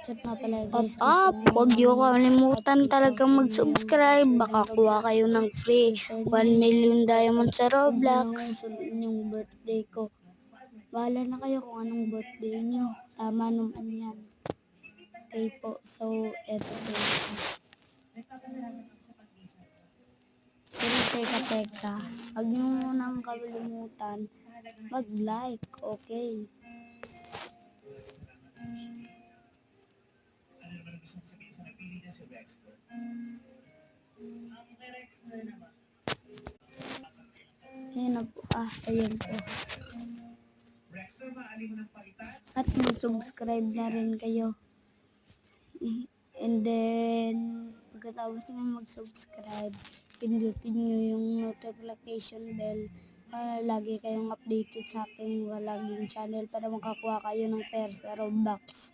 Chat nga pala Up, guys, up! Huwag niyo kalimutan talagang mag-subscribe. Baka kuha kayo ng free 1 million diamond sa Roblox. Yung birthday ko. Bahala na kayo kung anong birthday nyo. Tama naman yan. Okay po, so eto po. Pero teka. Huwag nyo munang kalimutan mag-like, okay? Ayan na po. Ayan po. At mag-subscribe na rin kayo. And then, pagkatapos nga mag-subscribe, pindutin nyo yung notification bell para lagi kayong updated sa aking vlogging channel para makakuha kayo ng pera sa Roblox.